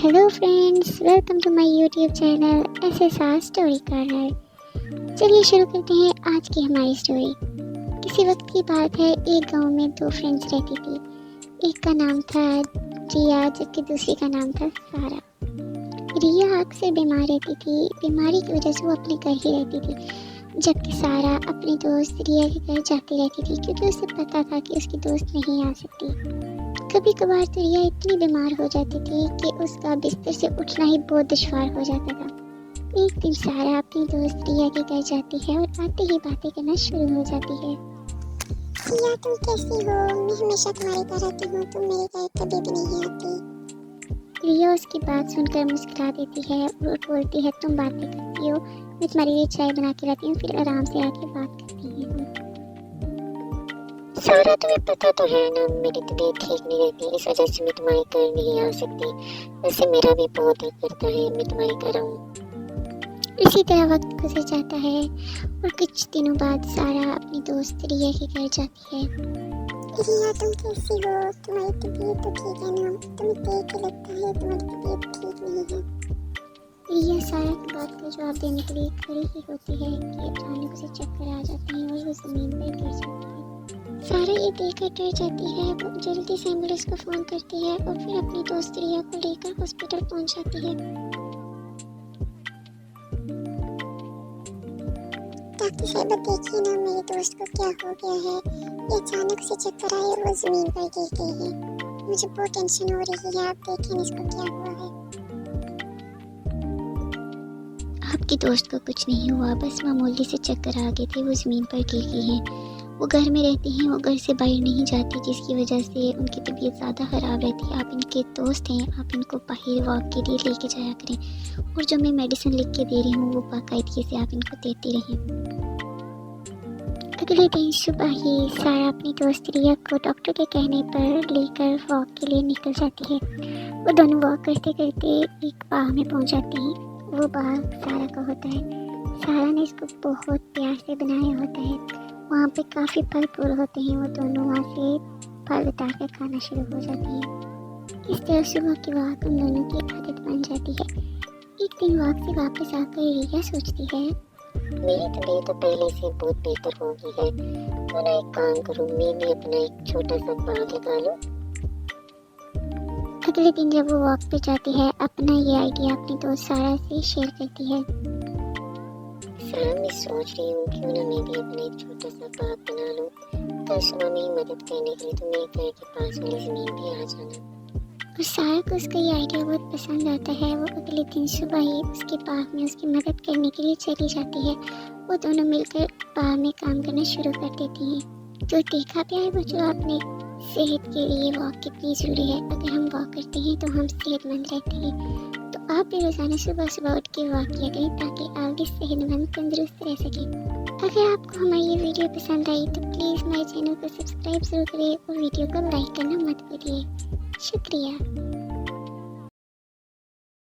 Hello friends, welcome to my YouTube channel SSR story corner. चलिए शुरू करते हैं आज की हमारी स्टोरी। किसी वक्त की बात है, एक गांव में दो फ्रेंड्स रहती थी। एक का नाम था रिया जबकि दूसरी का नाम था सारा। रिया अक्सर बीमार रहती थी। बीमारी की वजह से वो अपने घर ही रहती थी, जबकि सारा अपनी दोस्त रिया के घर जाती रहती थी क्योंकि उसे पता था कि उसकी दोस्त नहीं आ सकती। कभी कभार तो रिया इतनी बीमार हो जाती थी कि उसका बिस्तर से उठना ही बहुत दुश्वार हो जाता था। एक दिन सारा अपनी दोस्त रिया के घर जाती है और आते ही बातें करना शुरू हो जाती है। रिया, तुम कैसी हो? मैं हमेशा तुम्हारे घर आती हूँ, तुम मेरे घर कभी भी नहीं आती। रिया उसकी बात सुनकर मुस्कुरा देती है और बोलती है, तुम बातें करती हो, मैं तुम्हारे लिए चाय बना के लाती हूँ, फिर आराम से आके बात करती हूँ। सारा, तुम्हें पता तो है ना, मेरी तबीयत ठीक नहीं रहती, इस वजह से मैं तुम्हारे घर नहीं आ सकती। वैसे मेरा भी बहुत दिल करता है मैं तुम्हारे घर आऊँ। इसी तरह वक्त गुजर जाता है और कुछ दिनों बाद सारा अपनी दोस्त रिया के घर जाती है। रिया, तुम कैसी हो? तुम्हारी तबीयत तो ठीक है ना? तुम्हें देख के लगता है तुम्हारी तबीयत ठीक नहीं है। रिया सारा की बात का जवाब देने के लिए खड़ी ही होती है कि अचानक उसे चक्कर आ जाते हैं और वो जमीन पर गिर जाती है। सारा ये देखकर डर जाती है। वो जल्दी से एम्बुलेंस को फोन करती है और फिर अपनी दोस्त रिया को लेकर हॉस्पिटल पहुंच जाती है। डॉक्टर साहब, देखिए ना, मेरे दोस्त को क्या हो गया है। ये अचानक से चक्कर आए और वो जमीन पर गिर गई है। मुझे बहुत टेंशन हो रही है, आप देखें इसको क्या हुआ है। आपकी दोस्त को कुछ नहीं हुआ, बस मामूली से चक्कर आ गए थे, वो ज़मीन पर गिर गई हैं। वो घर में रहती हैं, वो घर से बाहर नहीं जाती, जिसकी वजह से उनकी तबीयत ज़्यादा ख़राब रहती है। आप इनके दोस्त हैं, आप इनको बाहर वॉक के लिए लेके जाया करें और जो मैं मेडिसिन लिख के दे रही हूँ वो बाकायदगी से आप इनको देती रहें। अगले दिन सुबह ही सारा अपनी दोस्त रिया को डॉक्टर के कहने पर लेकर वॉक के लिए निकल जाती है। वो दोनों वॉक करते करते एक बाग में पहुँच जाती हैं। वो बाग सारा का होता है। सारा ने इसको बहुत प्यार से बनाया होता है। वहाँ पे काफ़ी फल फूल होते हैं। वो दोनों वहाँ से फल उतार कर खाना शुरू हो जाती हैं। इस तरह सुबह की वॉक उन दोनों की आदत बन जाती है। एक दिन वॉक से वापस आकर रिया सोचती है, मेरी तबीयत तो पहले से बहुत बेहतर हो गई है, तो ना एक काम करूँ, मैं भी अपना एक छोटा सा बाग लगा लूँ। अगले दिन जब वो वॉक पे जाती है, अपना ये आइडिया अपनी दोस्त सारा से शेयर करती है। सारा, मैं सोच रही हूँ क्यों ना मैं भी अपना एक छोटा सा बाग बना लूँ। कल सुबह मेरी मदद करने के लिए तुम मेरे घर के पास वाली ज़मीन पे आ जाना। और सारा को उसका ये आइडिया बहुत पसंद आता है। वो अगले दिन सुबह ही उसके बाग में उसकी मदद करने के लिए चली जाती है। वो दोनों मिलकर बाग में काम करना शुरू कर देती हैं। तो देखा भी है बच्चों आपने, सेहत के लिए वॉक कितनी ज़रूरी है। अगर हम वॉक करते हैं तो हम सेहतमंद रहते हैं। तो आप भी रोज़ाना सुबह सुबह उठ के वॉक किया करें ताकि आप भी सेहतमंद तंदुरुस्त रह सकें। अगर आपको हमारी ये वीडियो पसंद आई तो प्लीज़ हमारे चैनल को सब्सक्राइब ज़रूर करें और वीडियो को लाइक करना मत भूलिए। शुक्रिया।